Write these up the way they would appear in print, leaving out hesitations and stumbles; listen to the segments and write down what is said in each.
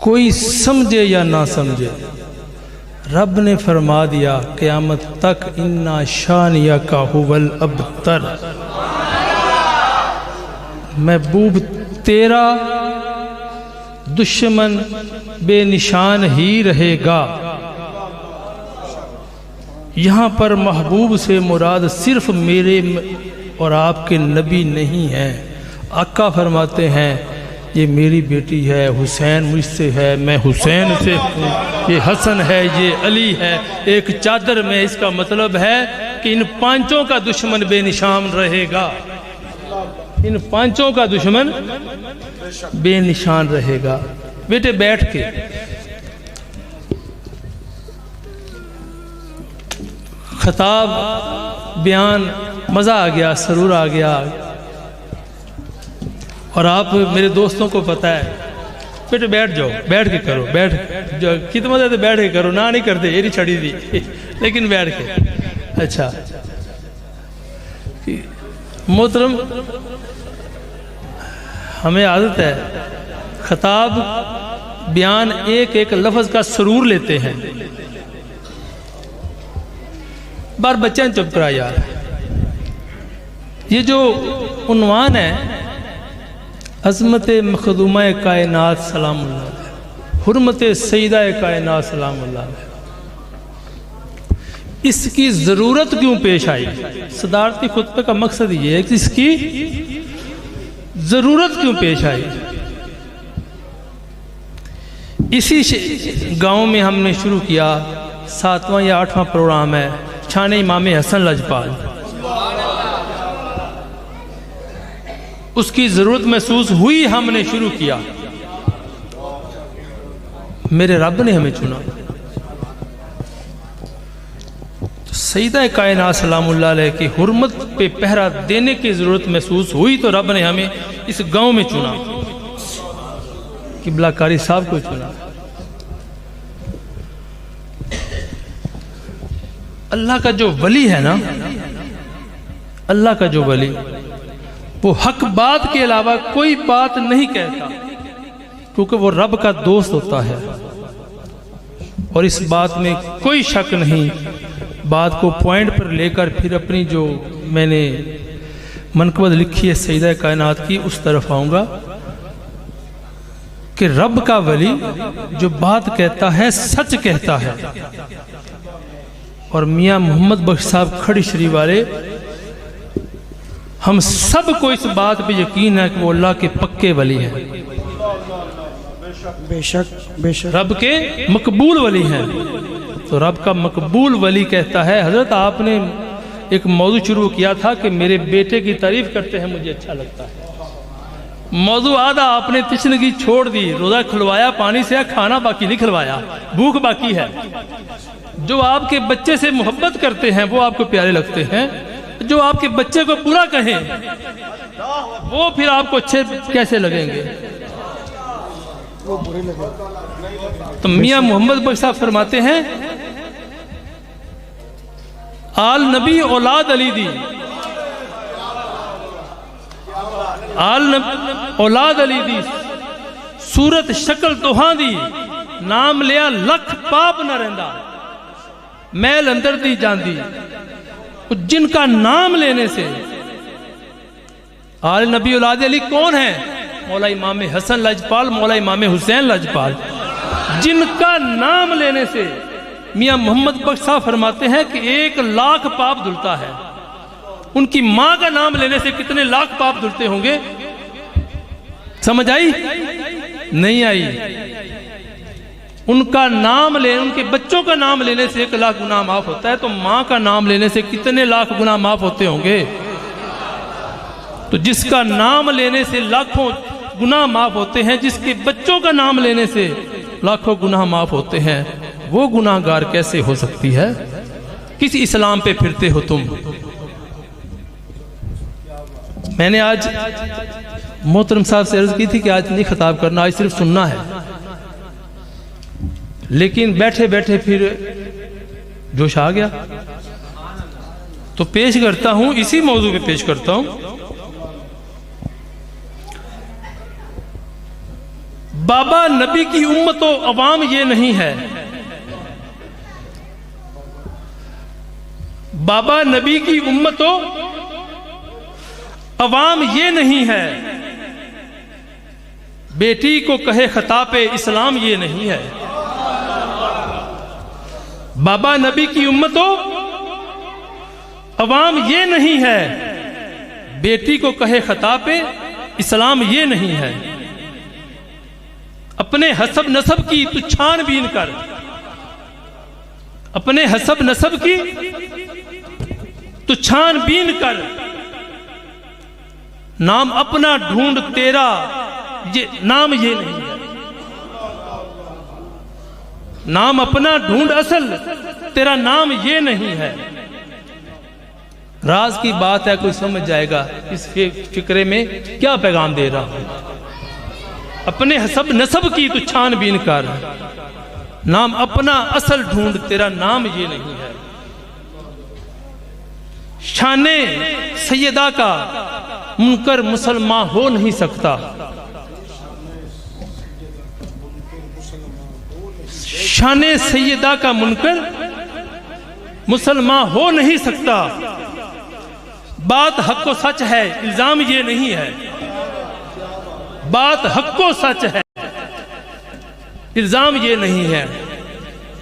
कोई समझे या ना समझे, रब ने फरमा दिया क़यामत तक इन्ना शानिया का हुवल अबतर, महबूब तेरा दुश्मन बेनिशान ही रहेगा। यहाँ पर महबूब से मुराद सिर्फ मेरे और आपके नबी नहीं हैं। आका फरमाते हैं ये मेरी बेटी है, हुसैन मुझसे है, मैं हुसैन से हूँ, ये हसन है, ये अली है, एक चादर में। इसका मतलब है कि इन पांचों का दुश्मन बेनिशान रहेगा, इन पांचों का दुश्मन बेनिशान रहेगा। बेटे बैठ के खिताब बयान, मज़ा आ गया, सरूर आ गया। और आप मेरे दोस्तों को पता है, बेटे बैठ जाओ, बैठ के करो, बैठ जो कितना ज़्यादा बैठ के करो, ना नहीं करते ये नहीं छड़ी दी लेकिन बैठ के। अच्छा मोहतरम, हमें आदत है खिताब बयान एक एक लफ्ज़ का सरूर लेते हैं। बार बच्चे चुप करा यार। ये जो उन्वान है अज़मत मखदूमा कायनात सलामुल्लाह, हुर्मत सईदा कायनात सलामुल्लाह, इसकी ज़रूरत क्यों पेश आई? सदारती खुतबे का मकसद ये है कि इसकी ज़रूरत क्यों पेश आई। इसी गांव में हमने शुरू किया, 7वां या 8वां प्रोग्राम है, शान इमाम हसन लजपाल। उसकी ज़रूरत महसूस हुई, हमने शुरू किया, मेरे रब ने हमें चुना। सईदा कायनात सलामुल्लाह अलैह की हुर्मत पे पहरा देने की ज़रूरत महसूस हुई तो रब ने हमें इस गांव में चुना, किबला कारी साहब को चुना। अल्लाह का जो वली है ना, अल्लाह का जो वली, वो हक बात के अलावा कोई बात नहीं कहता, क्योंकि वो रब का दोस्त होता है। और इस बात में कोई शक नहीं, बात को पॉइंट पर लेकर फिर अपनी जो मैंने मनक़बत लिखी है सईदा कायनात की उस तरफ आऊँगा कि रब का वली जो बात कहता है सच कहता है। और मियाँ मोहम्मद बख्श साहब खड़ी शरीफ वाले, हम सब को इस बात पे यकीन है कि वो अल्लाह के पक्के वली हैं, बेशक बेशक रब के मकबूल वली हैं। तो रब का मकबूल वली कहता है, हजरत आपने एक मौजू शुरू किया था कि मेरे बेटे की तारीफ करते हैं, मुझे अच्छा लगता है। मौजू आधा आपने तिश्नगी छोड़ दी, रोजा खुलवाया पानी से, खाना बाकी नहीं खिलवाया, भूख बाकी है। जो आपके बच्चे से मोहब्बत करते हैं वो आपको प्यारे लगते हैं, जो आपके बच्चे को बुरा कहें वो फिर आपको अच्छे कैसे लगेंगे? वो बुरे लगे। तो मियाँ मोहम्मद बख्श साहब फरमाते हैं, आल नबी औलाद अली दी, आल औलाद अली दी, सूरत शक्ल तोहां दी, नाम लिया लख पाप न रहिंदा, मैल अंदर दी जांदी। जिनका नाम लेने से, आल नबी औलाद अली कौन है? मौला इमाम हसन लजपाल, मौला इमाम हुसैन लजपाल। जिनका नाम लेने से मियाँ मोहम्मद बख्श साहब फरमाते हैं कि 1 लाख पाप धुलता है। उनकी माँ का नाम लेने से कितने लाख पाप धुलते होंगे? समझ आई? नहीं आई। उनका नाम ले, उनके बच्चों का नाम लेने से 1 लाख गुनाह माफ होता है, तो माँ का नाम लेने से कितने लाख गुनाह माफ होते होंगे? तो जिसका नाम लेने से लाखों गुनाह माफ होते हैं, जिसके बच्चों का नाम लेने से लाखों गुनाह माफ होते हैं, वो गुनाहगार कैसे हो सकती है? किस इस्लाम पे फिरते हो तुम? मैंने आज मोहतरम साहब से अर्ज की थी कि आज नहीं खिताब करना, आज सिर्फ सुनना है, लेकिन बैठे बैठे फिर जोश आ गया तो पेश करता हूं, इसी मौजू पे पेश करता हूं। बाबा नबी की उम्मत व अवाम ये नहीं है, बाबा नबी की उम्मत व अवाम ये नहीं है, बेटी को कहे खता पे इस्लाम ये नहीं है। बाबा नबी की उम्मत व अवाम ये नहीं है, बेटी को कहे खता पे इस्लाम ये नहीं है। अपने हसब नसब की तू छानबीन कर, अपने हसब नसब की तू छानबीन कर, नाम अपना ढूंढ तेरा ये नाम ये नहीं है। नाम अपना ढूंढ असल तेरा नाम ये नहीं है। राज की बात है, कोई समझ जाएगा इस फिक्रे में क्या पैगाम दे रहा हूं। अपने हसब नसब की तू छानबीन कर, नाम अपना असल ढूंढ तेरा नाम ये नहीं है। शाने सैयदा का मुनकर मुसलमान हो नहीं सकता, शाने सैयदा का मुनकर मुसलमान हो नहीं सकता। बात हक व सच है, इल्जाम ये नहीं है। बात हक व सच है, इल्जाम ये नहीं है।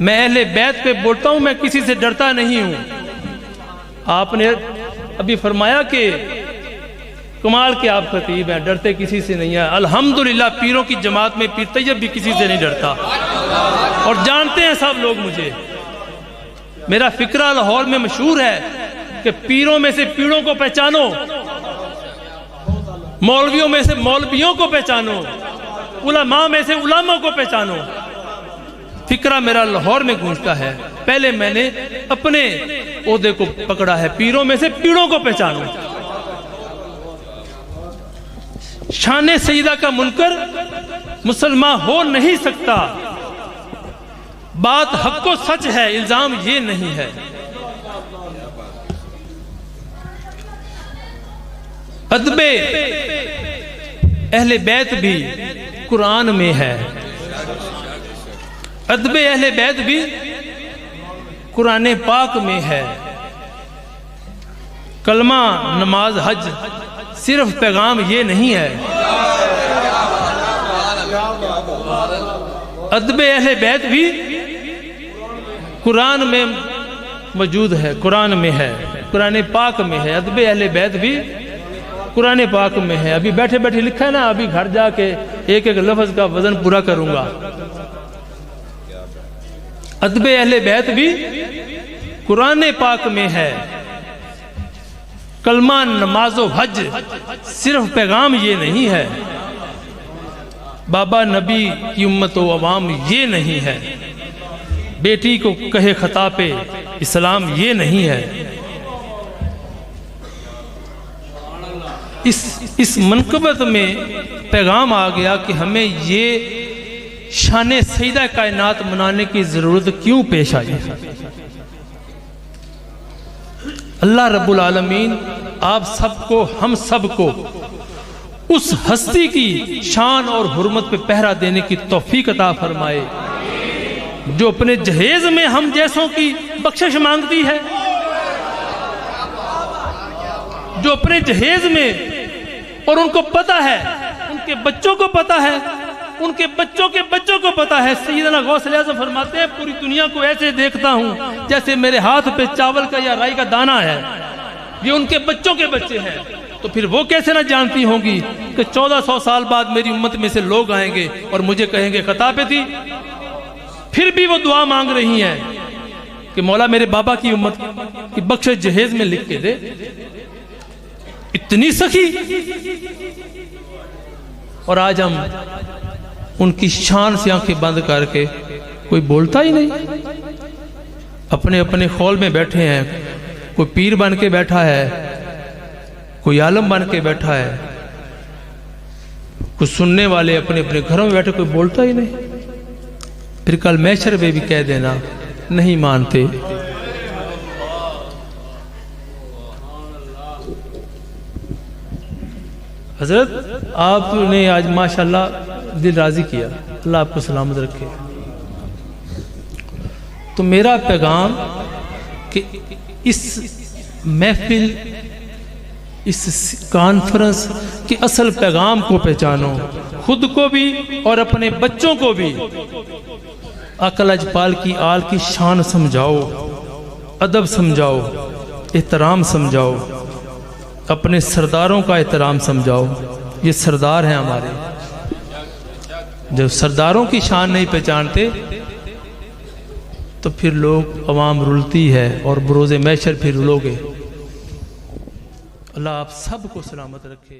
मैं अहले बैत पे बोलता हूं, मैं किसी से डरता नहीं हूं। आपने अभी फरमाया कि कमाल के आप खतीब हैं, डरते किसी से नहीं है। अल्हम्दुलिल्लाह पीरों की जमात में पीर तैयब भी किसी से नहीं डरता, और जानते हैं सब लोग मुझे। मेरा फिक्रा लाहौर में मशहूर है कि पीरों में से पीरों को पहचानो, मौलवियों में से मौलवियों को पहचानो, उलमा में से उलमा को पहचानो। फिक्रा मेरा लाहौर में गूंजता है। पहले मैंने अपने ओहदे को पकड़ा है, पीरों में से पीरों को पहचानो। शाने सईदा का मुनकर मुसलमान हो नहीं सकता। बात हक व सच है, इल्जाम ये नहीं है। अदबे अहले बैत भी कुरान में है, अदबे अहले बैत भी कुरान पाक में है। कलमा नमाज हज सिर्फ पैगाम ये नहीं है। अदबे अहले बैत भी कुरान में मौजूद है, कुरान में है, कुरान पाक में है। अदबे अहले बैत भी कुरान पाक में है। अभी बैठे बैठे लिखा है ना, अभी घर जाके एक एक लफ्ज का वजन पूरा करूंगा। अदबे अहले बैत भी कुरान पाक में है। कलमा नमाजो हज सिर्फ पैगाम ये नहीं है। बाबा नबी की उम्मत व अवाम ये नहीं है। बेटी को कहे खता पे इस्लाम ये नहीं है। इस मनकबत में पैगाम आ गया कि हमें ये शान सईदा कायनात मनाने की जरूरत क्यों पेश आई। अल्लाह रब्बुल आलमीन आप सबको, हम सबको उस हस्ती की शान और हुर्मत पे पहरा देने की तौफीक अता फरमाए जो अपने जहेज में हम जैसों की बख्शिश मांगती है, जो अपने जहेज में, और उनको पता है, उनके बच्चों को पता है, उनके बच्चों के बच्चों को पता है। सैयदना गौस आज़म फरमाते हैं, पूरी दुनिया को ऐसे देखता हूं जैसे मेरे हाथ पे चावल का या राई का दाना है। ये उनके बच्चों के बच्चे हैं, तो फिर वो कैसे ना जानती होंगी कि 1400 साल बाद मेरी उम्मत में से लोग आएंगे और मुझे कहेंगे खता पे थी। फिर भी वो दुआ मांग रही हैं कि मौला मेरे बाबा की उम्मत की बख्शिश जहेज में लिख के दे। इतनी सखी, और आज हम उनकी शान से आंखें बंद करके कोई बोलता ही नहीं। अपने अपने खौल में बैठे हैं, कोई पीर बन के बैठा है, कोई आलम बन के बैठा है, कुछ सुनने वाले अपने अपने घरों में बैठे, कोई बोलता ही नहीं। फिर कल मैशर में भी कह देना नहीं मानते। हजरत आपने आज माशाल्लाह दिल राज़ी किया, अल्लाह आपको सलामत रखे। तो मेरा पैगाम कि इस महफिल, इस कॉन्फ्रेंस के असल पैगाम को पहचानो, खुद को भी और अपने बच्चों को भी आका लजपाल की आल की शान समझाओ, अदब समझाओ, एहतराम समझाओ, अपने सरदारों का एहतराम समझाओ। ये सरदार हैं हमारे। जब सरदारों की शान नहीं पहचानते तो फिर लोग अवाम रुलती है और बरोज़े महशर फिर रुलोगे। अल्लाह आप सबको सलामत रखे।